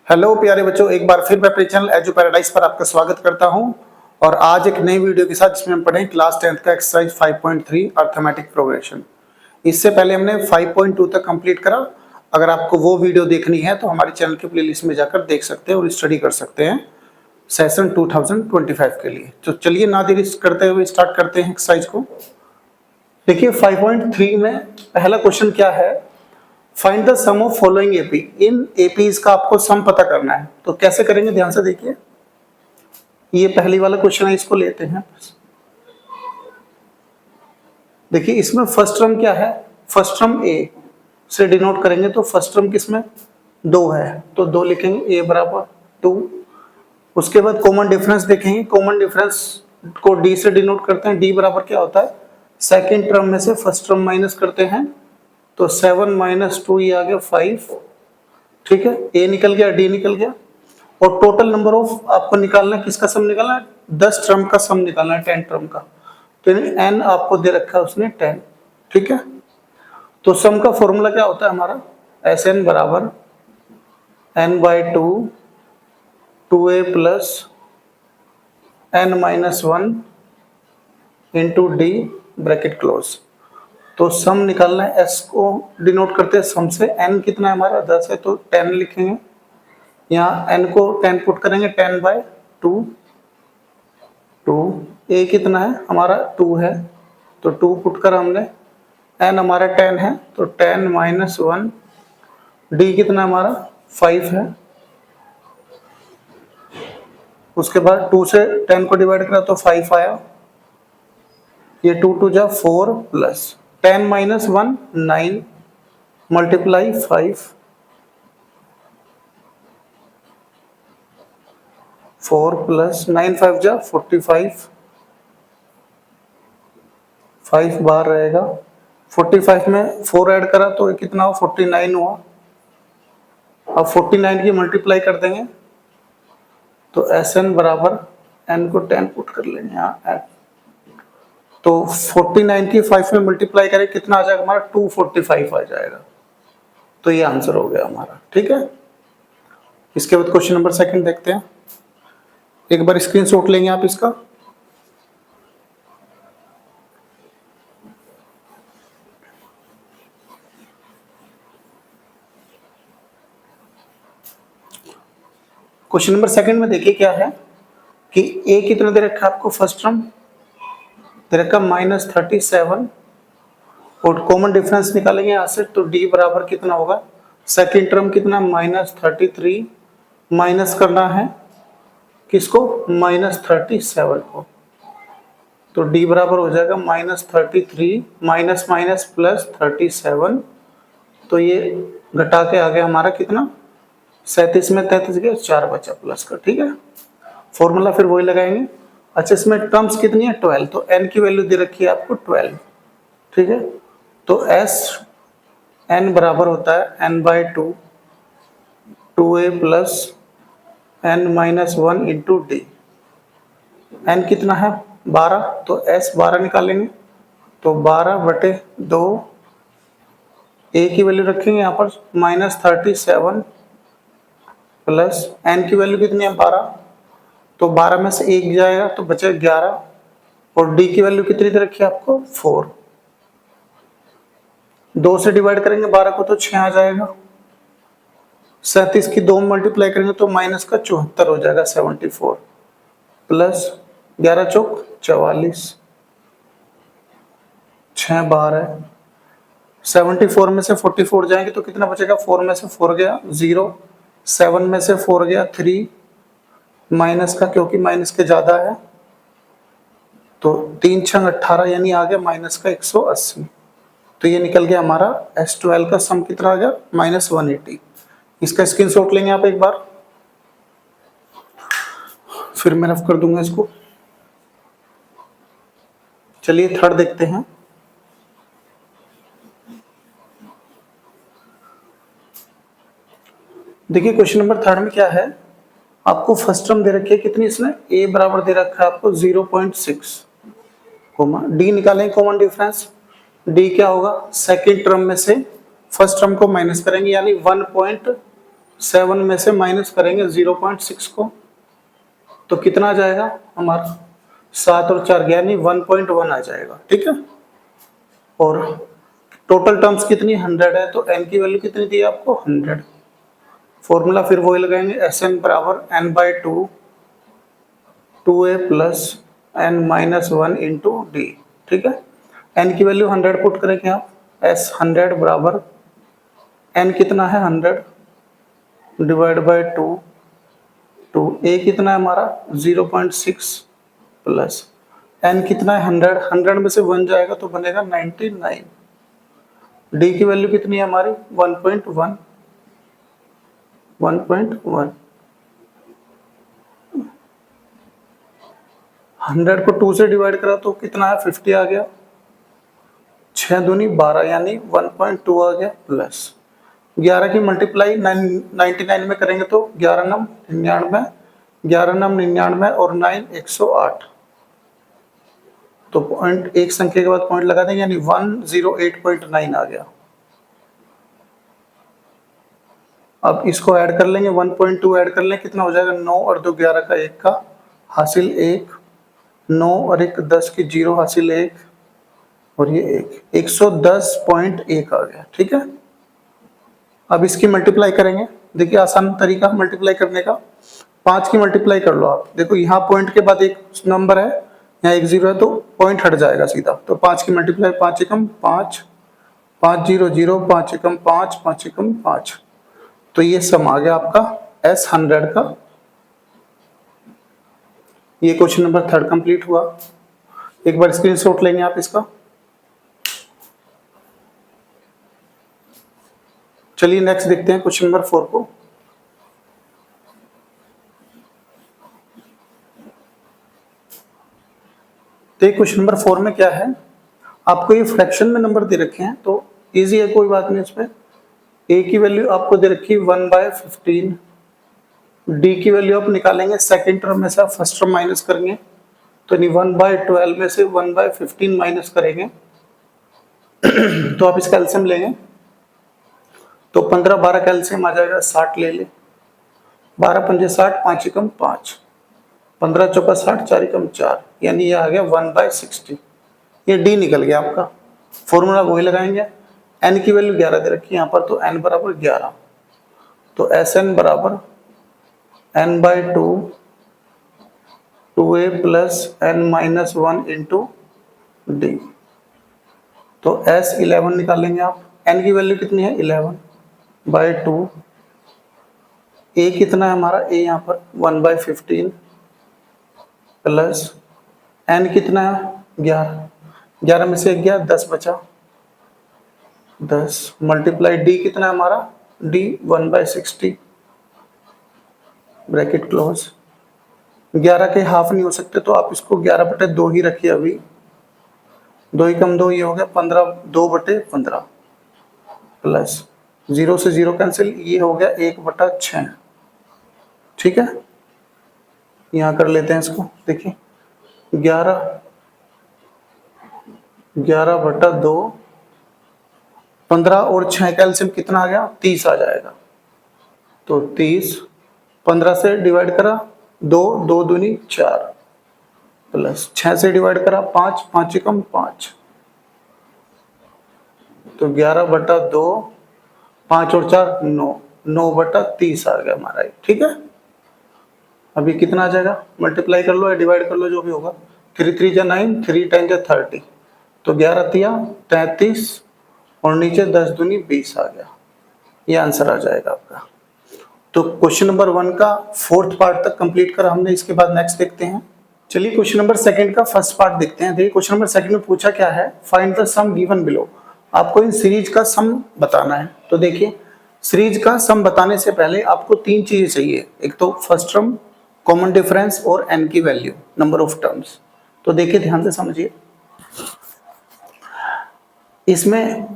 Hello प्यारे बच्चों, एक बार फिर मैं अपने चैनल एजू पैराडाइज पर आपका स्वागत करता हूं। और आज एक नई वीडियो के साथ जिसमें हम पढ़ें क्लास 10th का एक्सरसाइज 5.3 अर्थमेटिक प्रोग्रेशन। इससे पहले हमने 5.2 तक कंप्लीट करा। अगर आपको वो वीडियो देखनी है तो हमारे चैनल के प्लेलिस्ट में जाकर देख सकते हैं और स्टडी कर सकते हैं सेशन 2025 के लिए। तो चलिए ना देरी करते हुए स्टार्ट करते हैं एक्सरसाइज को। देखिए 5.3 में पहला क्वेश्चन क्या है, find the sum of following AP. इन एपीज का आपको सम पता करना है। तो कैसे करेंगे, ध्यान से देखिए। ये पहली वाला क्वेश्चन है, इसको लेते हैं। देखिए इसमें फर्स्ट टर्म क्या है, फर्स्ट टर्म ए से डिनोट करेंगे तो फर्स्ट टर्म किसमें 2 है तो 2 लिखेंगे, ए बराबर 2। उसके बाद कॉमन डिफरेंस देखेंगे, कॉमन डिफरेंस को डी से डिनोट करते हैं। डी बराबर क्या होता है, सेकेंड टर्म में से फर्स्ट टर्म माइनस करते हैं तो 7 - 2 ये आ गया 5। ठीक है, ए निकल गया, डी निकल गया। और टोटल नंबर ऑफ आपको निकालना है, किसका सम निकालना है, 10 टर्म का सम निकालना है, 10 टर्म का। तो एन आपको दे रखा है उसने 10। ठीक है, तो सम का फॉर्मूला क्या होता है हमारा, एस एन बराबर n/2 2a plus n-1 into D bracket close. तो सम निकालना है, एस को डिनोट करते हैं सम से। एन कितना है हमारा 10 है तो 10 लिखेंगे। यहाँ एन को 10 पुट करेंगे, 10/2 2। ए कितना है हमारा 2 है तो 2 पुट कर हमने। एन हमारा 10 है तो 10 - 1। डी कितना हमारा 5 है। उसके बाद 2 से 10 को डिवाइड करा तो 5 आया। ये 2 2 जा 4 प्लस 10 - 1 9 मल्टीप्लाई 5 4 प्लस 9 5 जा 45 5 बाहर रहेगा। 45 में 4 ऐड करा तो ये कितना हुआ 49 हुआ। अब 49 की मल्टीप्लाई कर देंगे तो एस एन बराबर एन को 10 पुट कर लेंगे यहाँ। तो 49 की 5 में मल्टीप्लाई करें कितना आ जाएगा हमारा 245 आ जाएगा। तो ये आंसर हो गया हमारा। ठीक है, इसके बाद क्वेश्चन नंबर सेकंड देखते हैं। एक बार स्क्रीनशॉट लेंगे आप इसका। क्वेश्चन नंबर सेकंड में देखिए क्या है कि ए कितना दे रखा है आपको, फर्स्ट टर्म दे रखा -37 और कॉमन डिफरेंस निकालेंगे यहाँ से तो डी बराबर कितना होगा, सेकंड टर्म कितना -33 माइनस करना है किसको -37 को। तो डी बराबर हो जाएगा -33 माइनस माइनस प्लस 37। तो ये घटा के आ गया हमारा कितना 37 में 33 गया 4 बचा प्लस का। ठीक है, फॉर्मूला फिर वही लगाएंगे। अच्छा, इसमें टर्म्स कितनी है 12 तो n की वैल्यू दे रखी है आपको 12। ठीक है, तो एस n बराबर होता है n/2 2a plus n-1 into D. n कितना है 12 तो s 12 निकालेंगे तो 12/2 a की वैल्यू रखेंगे यहाँ पर -37 प्लस n की वैल्यू कितनी है 12 तो 12 में से 1 जाएगा तो बचे 11 और d की वैल्यू कितनी दे रखी है आपको 4। 2 से डिवाइड करेंगे 12 को तो 6 आ जाएगा। 37 की 2 मल्टीप्लाई करेंगे तो माइनस का 74 हो जाएगा 74 प्लस 11 चौक 44 6 बाहर है। 74 में से 44 जाएंगे तो कितना बचेगा, 4 में से 4 गया 0, 7 में से 4 गया 3 माइनस का, क्योंकि माइनस के ज्यादा है तो 3 6 18 यानी आ गया माइनस का 180। तो ये निकल गया हमारा S12 का सम कितना आ गया -180। इसका स्क्रीनशॉट लेंगे आप एक बार, फिर मैं रफ कर दूंगा इसको। चलिए थर्ड देखते हैं। देखिए क्वेश्चन नंबर थर्ड में क्या है, आपको फर्स्ट टर्म दे रखी है कितनी, इसने a बराबर दे रखा है आपको 0.6 कोमा डी निकालेंगे कॉमन डिफरेंस। डी क्या होगा, सेकेंड टर्म में से फर्स्ट टर्म को माइनस करेंगे यानी 7 में से माइनस करेंगे 0.6 को, तो कितना आ जाएगा हमारा 7 और 4 यानी 1.1 आ जाएगा। ठीक है, और टोटल टर्म्स कितनी 100 है, तो n की वैल्यू कितनी दी है आपको 100। फॉर्मूला फिर वही लगाएंगे, Sn बराबर n/2 2a plus n-1 into D. ठीक है, n की वैल्यू 100 पुट करेंगे आप, S 100 बराबर n कितना है 100 डिवाइड बाय 2, तो a कितना है हमारा 0.6 प्लस n कितना है 100, 100 में से 1 जाएगा तो बनेगा 99। d की वैल्यू कितनी है हमारी 1.1 100 को 2 से डिवाइड करा तो कितना है 50 आ गया, 6 दूनी 12 यानी 1.2 आ गया, प्लस 11 की मल्टीप्लाई 99 में करेंगे तो 11 नम 99, 11 नम 99 और 9 108, तो पॉइंट एक संख्या के बाद पॉइंट लगा देंगे यानी 108.9 आ गया। अब इसको ऐड कर लेंगे, 1.2 ऐड कर लेंगे, कितना हो जाएगा 9 और 2 11 का 1 का हासिल 1, 9 और 1 10 की 0 हासिल 1, और ये 110.1 आ गया। ठीक है, अब इसकी मल्टीप्लाई करेंगे, देखिए आसान तरीका मल्टीप्लाई करने का, 5 की मल्टीप्लाई कर लो आप, देखो यहाँ पॉइंट के बाद एक नंबर है, यहाँ 1 0 है तो पॉइंट हट जाएगा सीधा, तो 5 की मल्टीप्लाई 5 एकम 5, 5 0 0, 5 एकम 5, 5 एकम 5, तो ये सम आ गया आपका S 100 का। ये क्वेश्चन नंबर 3 कंप्लीट हुआ। एक बार स्क्रीनशॉट लेंगे आप इसका। चलिए नेक्स्ट देखते हैं क्वेश्चन नंबर 4 को। तो क्वेश्चन नंबर 4 में क्या है, आपको ये फ्रैक्शन में नंबर दे रखे हैं तो इजी है, कोई बात नहीं, इसमें a की वैल्यू आपको दे रखी है 1/15, d की वैल्यू आप निकालेंगे सेकंड टर्म में से आप फर्स्ट टर्म माइनस करेंगे, तो यानी 1/12 में से 1/15 माइनस करेंगे तो आप इसका एलसीएम लेंगे तो 15 12 का एलसीएम आ जाएगा 60 ले ले, 12 पंजे 60, 5 एकम 5, 15 चौका 60, 4 एकम 4, यानी ये आ गया 1/60। ये डी निकल गया आपका। फॉर्मूला वही लगाएंगे, n की वैल्यू 11 दे रखी है यहाँ पर, तो n बराबर 11, तो Sn बराबर n/2 2a plus n-1 into D, तो S 11 निकालेंगे आप, n की वैल्यू कितनी है 11/2, a कितना है हमारा, a यहाँ पर 1/15 प्लस n कितना है 11, 11 में से 1 गया 10 बचा, 10 मल्टीप्लाई d कितना है हमारा, d 1/60 ब्रैकेट क्लोज। 11 के हाफ नहीं हो सकते तो आप इसको 11/2 ही रखिए, अभी 2 एकम 2 ये हो गया 15, 2/15 प्लस 0 से 0 कैंसिल, ये हो गया 1/6। ठीक है, यहाँ कर लेते हैं इसको, देखिए 11/2, 15 और 6 का एलसीएम कितना आ गया 30 आ जाएगा, तो 30 15 से डिवाइड करा 2, 2 दूनी 4 प्लस 6 से डिवाइड करा 5, 5 एकम 5, तो 11/2, 5 और 4 9, 9/30 आ गया हमारा। ठीक है, अभी कितना आ जाएगा, मल्टीप्लाई कर लो या डिवाइड कर लो जो भी होगा, 3 3 जा 9, 3 10 जा 30, तो 11 तिया 33 और नीचे 10 दूनी 20 आ गया, ये आंसर आ जाएगा आपका। तो क्वेश्चन नंबर 1 का 4th पार्ट तक कंप्लीट करा हमने, इसके बाद नेक्स्ट देखते हैं। चलिए क्वेश्चन नंबर 2 का फर्स्ट पार्ट देखते हैं। देखिए क्वेश्चन नंबर 2 में पूछा क्या है, find the sum given below, आपको इन सीरीज का सम बताना है। तो देखिए सीरीज का सम बताने से पहले आपको 3 चीजें चाहिए, एक तो फर्स्ट टर्म, कॉमन डिफरेंस और n की वैल्यू, नंबर ऑफ टर्म्स। तो देखिए ध्यान से समझिए, इसमें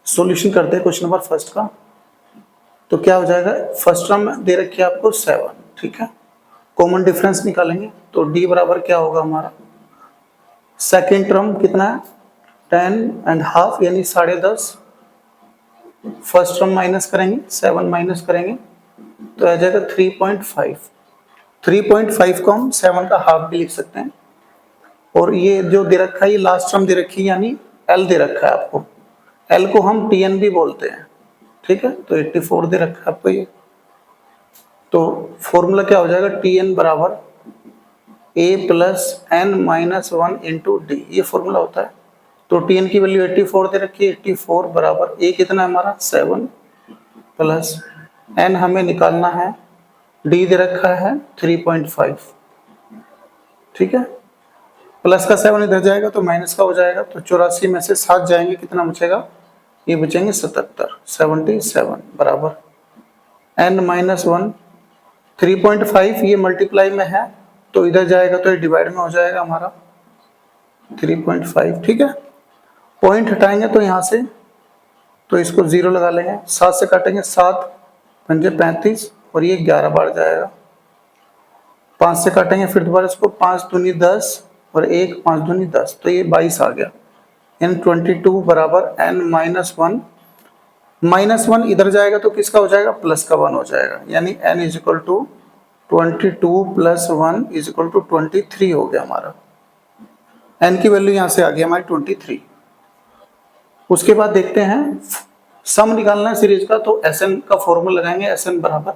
सॉल्यूशन करते हैं क्वेश्चन नंबर 1 का। तो क्या हो जाएगा, फर्स्ट टर्म दे रखी है आपको 7, ठीक है, कॉमन डिफरेंस निकालेंगे तो d बराबर क्या होगा हमारा, सेकेंड टर्म कितना है 10.5 यानी 10.5, फर्स्ट टर्म माइनस करेंगे 7 माइनस करेंगे तो आ जाएगा 3.5। 3.5 को हम 7 का हाफ भी लिख सकते हैं। और ये जो दे रखा है, ये लास्ट टर्म दे रखी है, यानी एल दे रखा है आपको। एल को हम टीएन भी बोलते हैं, ठीक है। तो 84 दे रखा है आपको ये। तो फॉर्मूला क्या हो जाएगा, टी एन बराबर A plus N minus 1 into D, ये फॉर्मूला होता है। तो टी एन की वैल्यू 84 दे रखी है, 84 बराबर ए कितना है हमारा 7 प्लस एन हमें निकालना है, डी दे रखा है 3.5, ठीक है। प्लस का 7 इधर जाएगा तो माइनस का हो जाएगा, तो 84 में से 7 जाएंगे, कितना बचेगा, ये बचेंगे 77 बराबर एन माइनस 1। 3.5 ये मल्टीप्लाई में है तो इधर जाएगा तो ये डिवाइड में हो जाएगा हमारा 3.5, ठीक है। पॉइंट हटाएंगे तो यहाँ से, तो इसको 0 लगा लेंगे, 7 से काटेंगे, 7 पंजे 35 और ये 11 बार जाएगा। 5 से काटेंगे फिर दोबारा इसको, 5 दूनी 10 और 1 5 दूनी 10, तो ये 22 आ गया। एन 22 बराबर एन माइनस 1, माइनस 1 इधर जाएगा तो किसका हो जाएगा, प्लस का 1 हो जाएगा, यानी n is equal to 22 plus 1 is equal to 23 हो गया हमारा। एन की वैल्यू यहाँ से आ गई हमारी 23। उसके बाद देखते हैं सम निकालना है सीरीज का, तो एस एन का फॉर्मूला लगाएंगे, एस एन बराबर,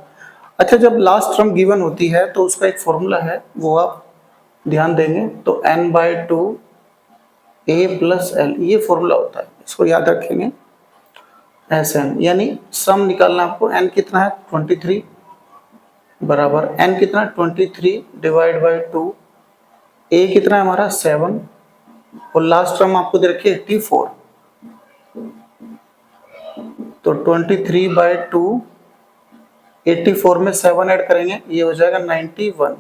अच्छा जब लास्ट टर्म गिवन होती है तो उसका एक फॉर्मूला है, वो आप ध्यान देंगे, तो n/2 a प्लस एल, ये फॉर्मूला होता है, इसको याद रखेंगे। एस एन यानी सम निकालना आपको, n कितना है 23 बराबर n कितना 23 डिवाइड बाई 2, a कितना है हमारा 7 और लास्ट टर्म आपको दे रखी है 84, तो 23/2, 84 में 7 ऐड करेंगे, ये हो जाएगा 91,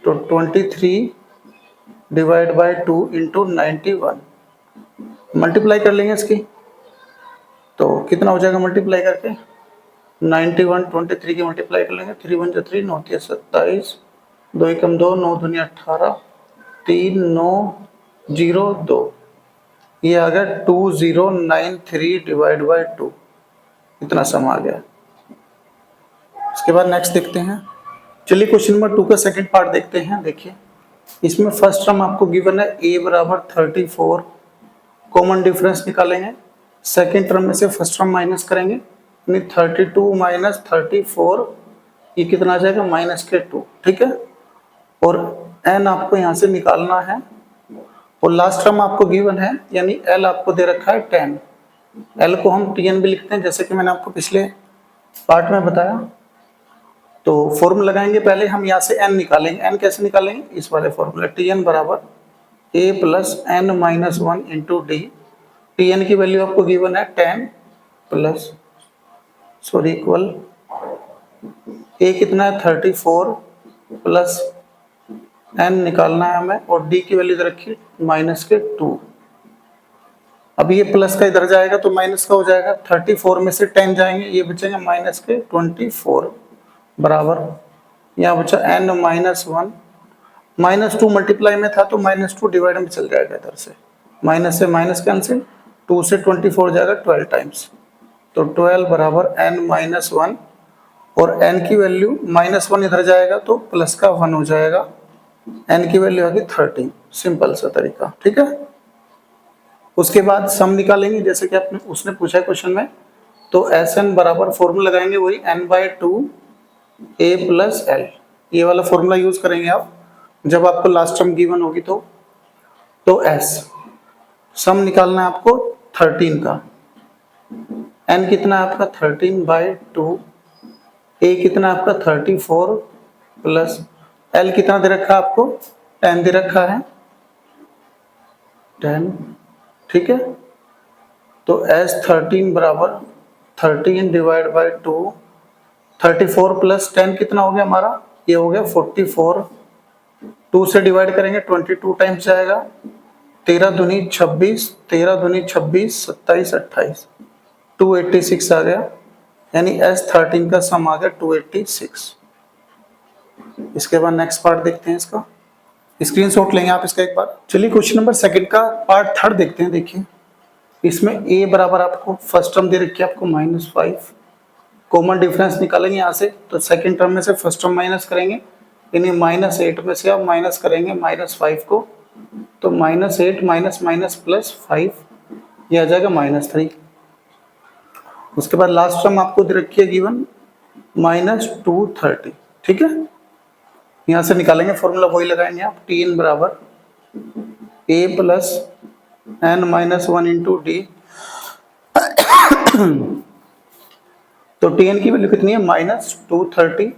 तो 23 डिवाइड बाई 2 इंटू 91, मल्टीप्लाई कर लेंगे इसकी, तो कितना हो जाएगा मल्टीप्लाई करके 91 23 की मल्टीप्लाई कर लेंगे, 3 1 3 9 3 27, 2 1 2 9 2 18, 3 9 0 2, ये आ गया 2093 डिवाइड बाई 2, इतना सम आ गया। उसके बाद नेक्स्ट देखते हैं, चलिए क्वेश्चन नंबर 2 का सेकंड पार्ट देखते हैं। देखिए इसमें फर्स्ट टर्म आपको गिवन है a बराबर 34, कॉमन डिफरेंस निकालेंगे, सेकंड टर्म में से फर्स्ट टर्म माइनस करेंगे, यानी 32 माइनस 34, ये कितना आ जाएगा -2, ठीक है। और n आपको यहाँ से निकालना है, और लास्ट टर्म आपको गिवन है, यानी l आपको दे रखा है 10, l को हम tn भी लिखते हैं, जैसे कि मैंने आपको पिछले पार्ट में बताया। तो फॉर्मूला लगाएंगे, पहले हम यहाँ से n निकालेंगे, n कैसे निकालेंगे, इस वाले फॉर्मूला, tn बराबर a plus n minus 1 into D, tn की वैल्यू आपको गिवन है 10 प्लस इक्वल a कितना है 34 प्लस n निकालना है हमें, और d की वैल्यू इधर रखी -2। अब ये प्लस का इधर जाएगा तो माइनस का हो जाएगा, 34 में से 10 जाएंगे, ये बचेंगे -24 बराबर, यहाँ बचा n माइनस 1, -2 मल्टीप्लाई में था तो -2 डिवाइड में चल जाएगा, इधर से माइनस से माइनस कैंसिल, 2 से 24 जाएगा 12 टाइम्स, तो 12 बराबर n माइनस 1, और n की वैल्यू -1 इधर जाएगा तो प्लस का 1 हो जाएगा, n की वैल्यू आ गई 13, सिंपल सा तरीका, ठीक है। उसके बाद सम निकालेंगे, जैसे कि आपने उसने पूछा क्वेश्चन में, तो एस एन बराबर फॉर्मूला लगाएंगे वही n/2 a प्लस एल, ये वाला फॉर्मूला यूज करेंगे आप जब आपको लास्ट टर्म गिवन होगी। तो एस सम निकालना है आपको 13 का, n कितना है आपका 13/2, a कितना है आपका 34 प्लस l कितना दे रखा है आपको 10 दे रखा है 10, ठीक है। तो एस 13 बराबर 13 डिवाइड बाई 2, 34 प्लस 10 कितना हो गया हमारा, ये हो गया 44, 2 से डिवाइड करेंगे 22 टाइम्स जाएगा, 13 दूनी 26, 13 दूनी 26, 27 28, 286 आ गया, यानी S13 का सम आ गया 286। इसके बाद नेक्स्ट पार्ट देखते हैं, इसका स्क्रीनशॉट लेंगे आप इसका एक बार। चलिए क्वेश्चन नंबर सेकंड का पार्ट थर्ड देखते हैं। देखिए इसमें a बराबर आपको फर्स्ट टर्म दे रखी है आपको -5, कॉमन डिफरेंस निकालेंगे यहाँ से, तो सेकंड टर्म में से फर्स्ट टर्म माइनस करेंगे, यानी -8 में से आप माइनस करेंगे -5 को, तो -8 माइनस माइनस प्लस 5, ये आ जाएगा -3। उसके बाद लास्ट टर्म आपको दे रखी है गिवन -230, ठीक है। यहाँ से निकालेंगे फॉर्मूला, वही लगाएंगे आप, Tn बराबर a plus n-1 into D. तो Tn की वैल्यू कितनी है, -230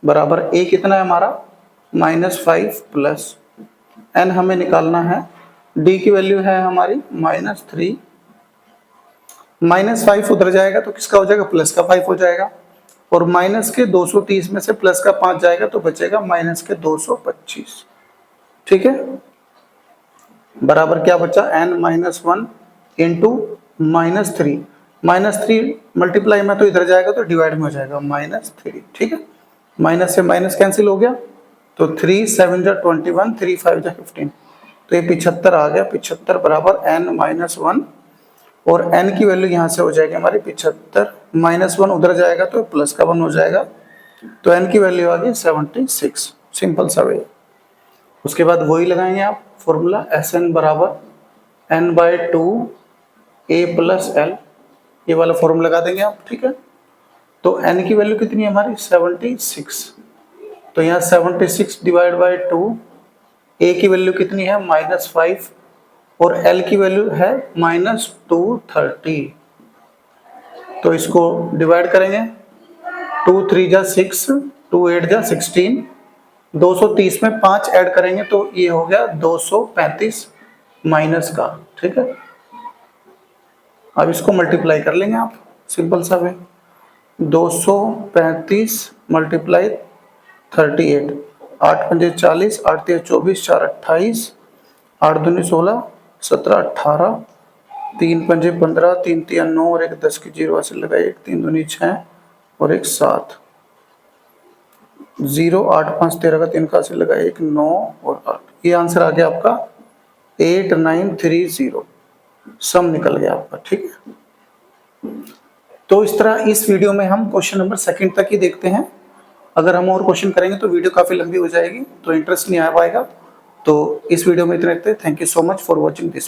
बराबर a कितना है हमारा -5 प्लस n हमें निकालना है, d की वैल्यू है हमारी -3, -5 उधर जाएगा तो किसका हो जाएगा, प्लस का 5 हो जाएगा, और माइनस के 230 में से प्लस का 5 जाएगा तो बचेगा माइनस के 225, ठीक है। बराबर क्या बचा, n-1 इंटू -3, -3 मल्टीप्लाई में तो इधर जाएगा तो डिवाइड में हो जाएगा -3, ठीक है। माइनस से माइनस कैंसिल हो गया, तो 3 7 जा 21, 3 5 जा 15, तो ये 75 आ गया। 75 बराबर n-1, और n की वैल्यू यहाँ से हो जाएगी हमारी 75, -1 उधर जाएगा तो प्लस का 1 हो जाएगा, तो n की वैल्यू आ गई 76, सिंपल सा वे। उसके बाद वही लगाएंगे आप फॉर्मूला, Sn बराबर n/2 a प्लस l, ये वाला फॉर्मूला लगा देंगे आप, ठीक है। तो n की वैल्यू कितनी है हमारी 76, तो यहाँ 76 डिवाइड बाई 2, a की वैल्यू कितनी है -5, और l की वैल्यू है -230, तो इसको डिवाइड करेंगे, 2 3 जा 6, 2 8 जा 16, 230 में 5 ऐड करेंगे तो ये हो गया 235 माइनस का, ठीक है। अब इसको मल्टीप्लाई कर लेंगे आप, सिंपल सा वे, 235 मल्टीप्लाई 38, 8 पंजे 40, 8 3 24, 4 28, 8 दूनी 16, 17 18, 3 पंजे 15, 3 3 9, और 1 10 की 0 से लगाए, 1 3 दूनी 6 और 1 7, 0 8 5 13 का 3 का से लगाए, 1 9 और 8, ये आंसर आ गया आपका 8930, सम निकल गया आपका, ठीक है। तो इस तरह इस वीडियो में हम क्वेश्चन नंबर 2 तक ही देखते हैं। अगर हम और क्वेश्चन करेंगे तो वीडियो काफी लंबी हो जाएगी, तो इंटरेस्ट नहीं आ पाएगा। तो इस वीडियो में इतना रखते हैं। Thank you so much for watching this video.